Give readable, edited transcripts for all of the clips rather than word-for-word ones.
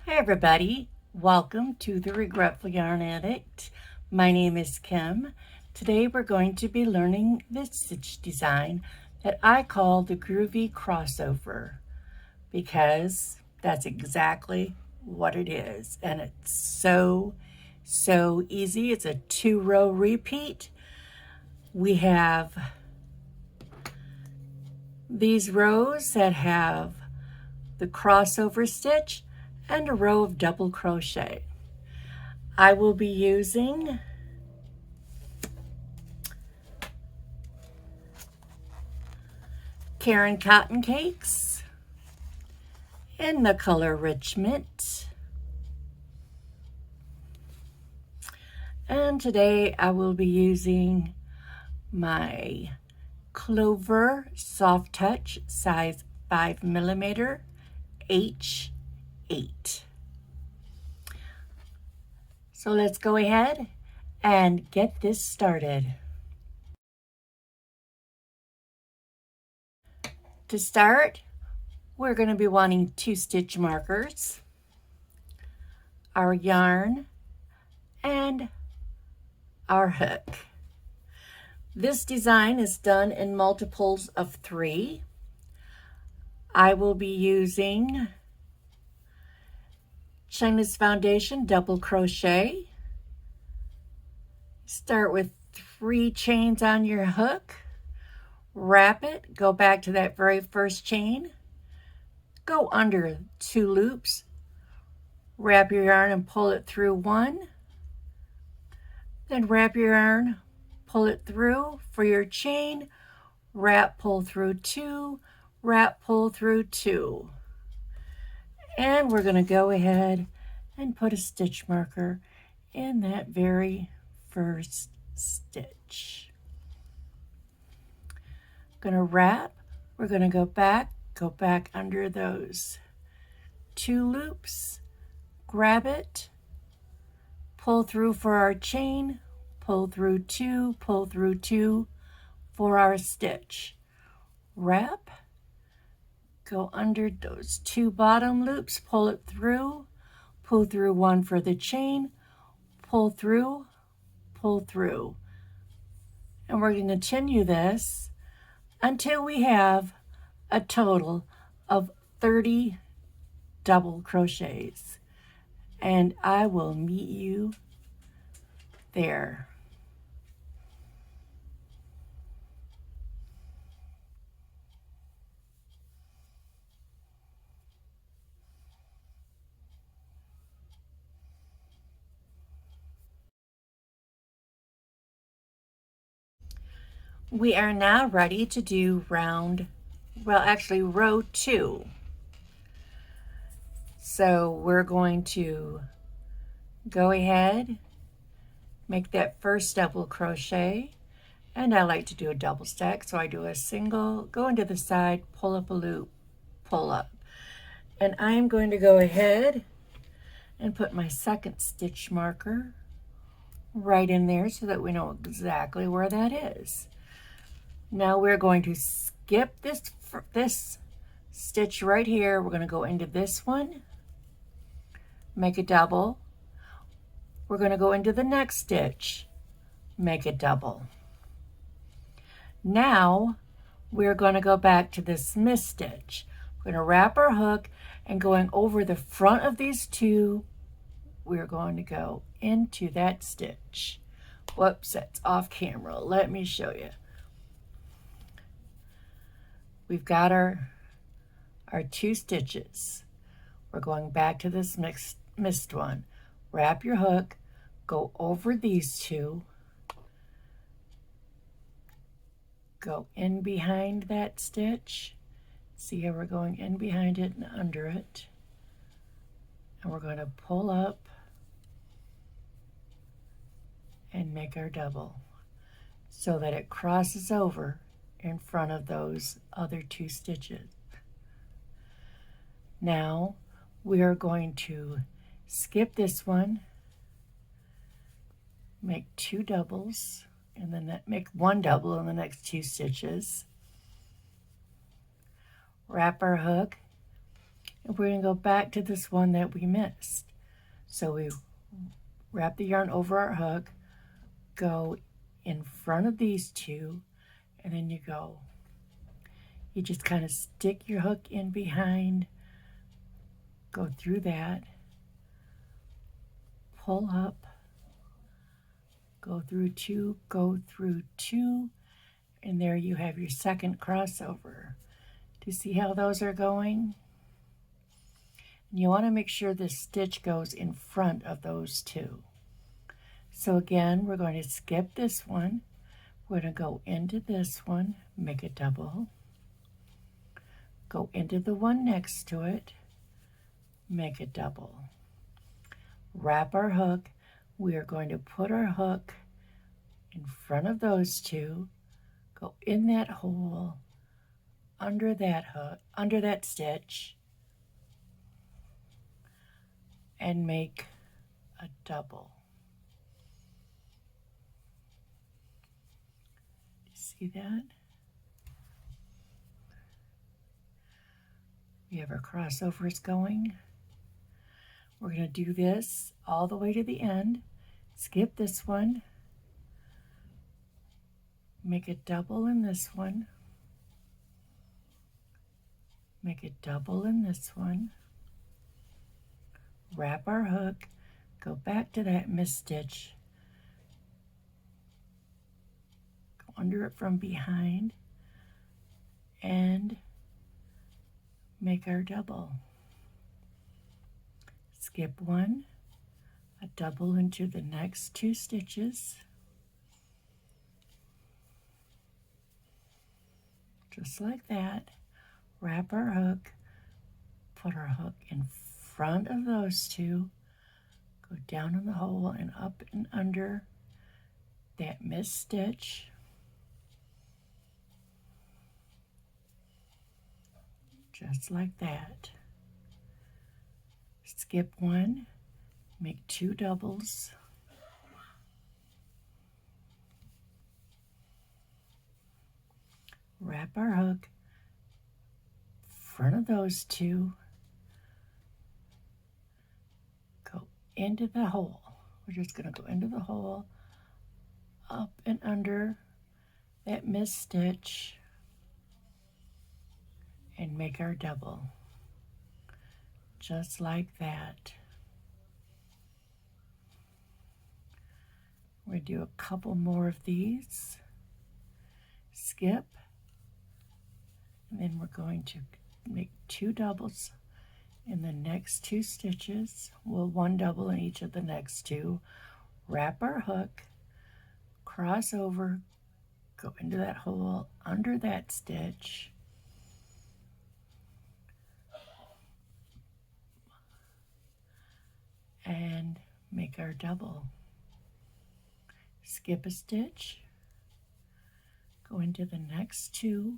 Hi everybody, welcome to the Regretful Yarn Addict. My name is Kim. Today we're going to be learning this stitch design that I call the Groovy crossover because that's exactly what it is, and it's so easy. It's a 2-row repeat. We have these rows that have the crossover stitch and a row of double crochet. I will be using Karen Cotton Cakes in the color Rich Mint. And today I will be using my Clover Soft Touch size 5mm H8. So let's go ahead and get this started. To start, we're going to be wanting 2 stitch markers, our yarn, and our hook. This design is done in multiples of 3. I will be using China's Foundation double crochet. Start with 3 chains on your hook, wrap it, go back to that very first chain, go under 2 loops, wrap your yarn and pull it through 1, then wrap your yarn, pull it through for your chain, wrap, pull through 2, wrap, pull through 2. And we're going to go ahead and put a stitch marker in that very first stitch. Going to wrap, we're going to go back under those 2 loops, grab it, pull through for our chain, pull through 2, pull through 2 for our stitch. Wrap, go under those 2 bottom loops, pull it through, pull through 1 for the chain, pull through, and we're going to continue this until we have a total of 30 double crochets, and I will meet you there. We are now ready to do row 2. So we're going to go ahead, make that first double crochet, and I like to do a double stack, so I do a single, go into the side, pull up a loop, pull up. And I am going to go ahead and put my second stitch marker right in there so that we know exactly where that is. Now we're going to skip this stitch right here. We're going to go into this one, make a double. We're going to go into the next stitch, make a double. Now we're going to go back to this missed stitch. We're going to wrap our hook, and going over the front of these 2, we're going to go into that stitch. Whoops, that's off camera. Let me show you. We've got our 2 stitches. We're going back to this missed one. Wrap your hook, go over these 2, go in behind that stitch. See how we're going in behind it and under it. And we're going to pull up and make our double so that it crosses over in front of those other 2 stitches. Now we are going to skip this one, make 2 doubles, and then make 1 double in the next 2 stitches. Wrap our hook, And we're going to go back to this one that we missed. So we wrap the yarn over our hook, go in front of these two, and then you just kind of stick your hook in behind, go through that, pull up, go through two, and there you have your second crossover. Do you see how those are going? And you want to make sure this stitch goes in front of those two. So again, we're going to skip this one. We're going to go into this one, make a double, go into the one next to it, make a double, wrap our hook. We are going to put our hook in front of those two, go in that hole, under that hook, under that stitch, and make a double. See that? We have our crossovers going. We're going to do this all the way to the end. Skip this one. Make a double in this one. Make a double in this one. Wrap our hook. Go back to that missed stitch. Go under it from behind. And make our double. Skip one, a double into the next two stitches, just like that. Wrap our hook, put our hook in front of those two, go down in the hole and up and under that missed stitch. Just like that. Skip one, make two doubles, wrap our hook, front of those two, go into the hole. We're just going to go into the hole, up and under that missed stitch, and make our double. Just like that. We're going to do a couple more of these. Skip. And then we're going to make two doubles in the next two stitches. Well, one double in each of the next two. Wrap our hook, cross over, go into that hole under that stitch, and make our double. Skip a stitch, go into the next two,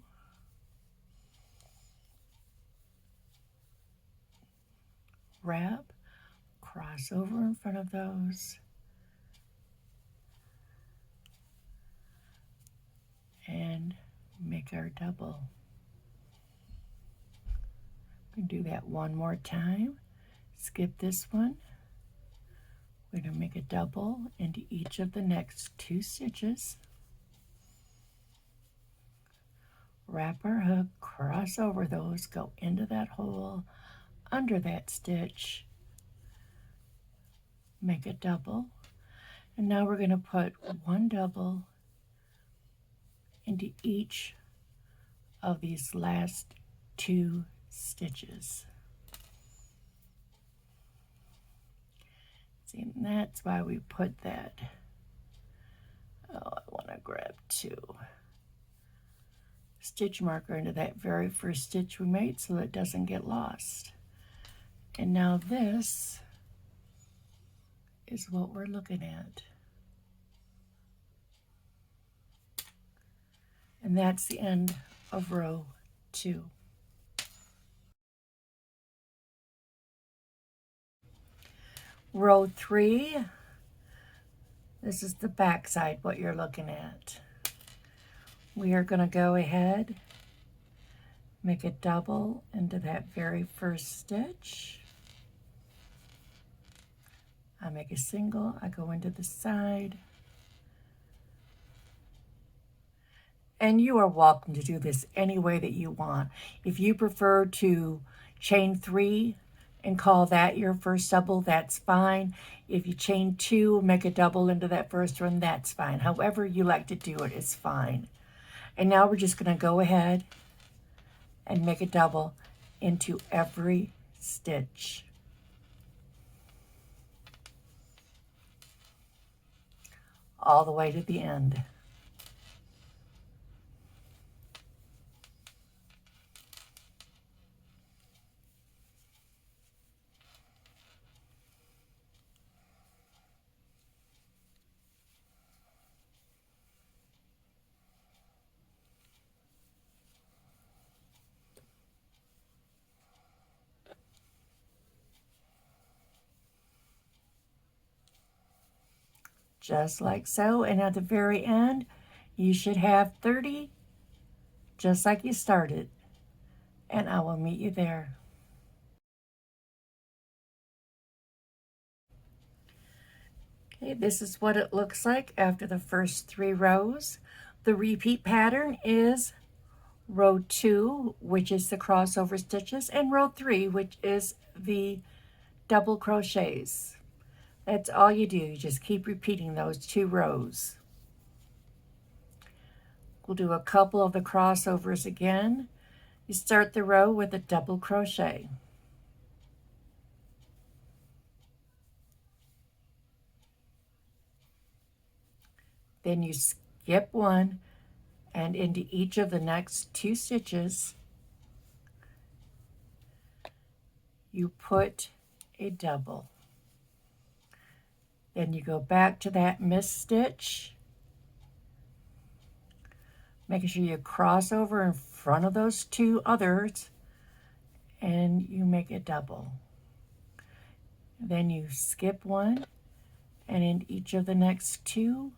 wrap, cross over in front of those, and make our double. We can do that one more time. Skip this one. We're going to make a double into each of the next two stitches. Wrap our hook, cross over those, go into that hole, under that stitch, make a double. And now we're going to put one double into each of these last two stitches. See, and that's why we put that. Oh, I want to grab two. Stitch marker into that very first stitch we made so it doesn't get lost. And now this is what we're looking at. And that's the end of row 2. Row 3, this is the back side, what you're looking at. We are going to go ahead, make a double into that very first stitch. I make a single, I go into the side. And you are welcome to do this any way that you want. If you prefer to chain 3 and call that your first double, that's fine. If you chain 2, make a double into that first one, that's fine. However you like to do it is fine. And now we're just going to go ahead and make a double into every stitch. All the way to the end. Just like so, and at the very end, you should have 30, just like you started, and I will meet you there. Okay, this is what it looks like after the first 3 rows. The repeat pattern is row 2, which is the crossover stitches, and row 3, which is the double crochets. That's all you do. You just keep repeating those 2 rows. We'll do a couple of the crossovers again. You start the row with a double crochet. Then you skip 1 and into each of the next 2 stitches, you put a double. Then you go back to that missed stitch, making sure you cross over in front of those 2 others, and you make a double. Then you skip 1, and in each of the next 2,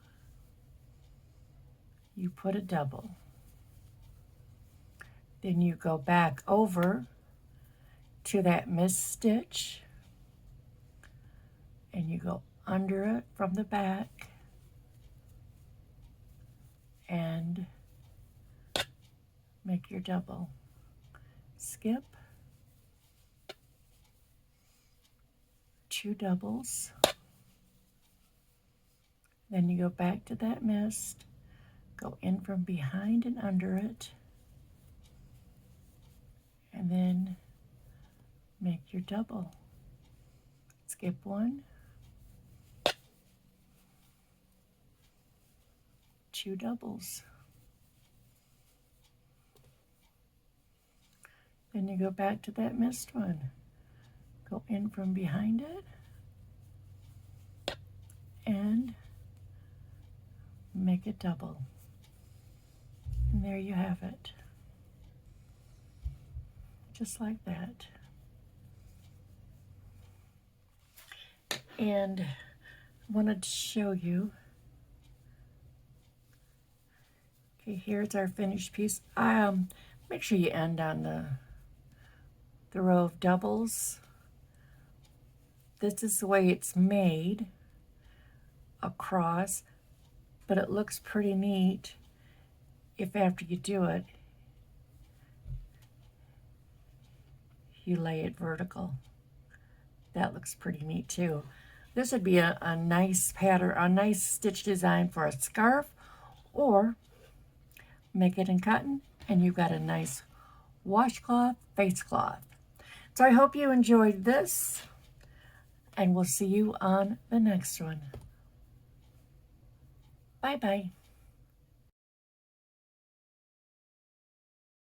you put a double. Then you go back over to that missed stitch, and you go under it from the back and make your double. Skip 2 doubles, then you go back to that missed, go in from behind and under it, and then make your double. Skip 1, 2 doubles. Then you go back to that missed one. Go in from behind it and make a double. And there you have it. Just like that. And I wanted to show you. Okay, here's our finished piece. Make sure you end on the row of doubles. This is the way it's made across, but it looks pretty neat if after you do it, you lay it vertical. That looks pretty neat too. This would be a nice pattern, a nice stitch design for a scarf, or make it in cotton and you've got a nice washcloth, face cloth. So I hope you enjoyed this, and we'll see you on the next one. Bye-bye.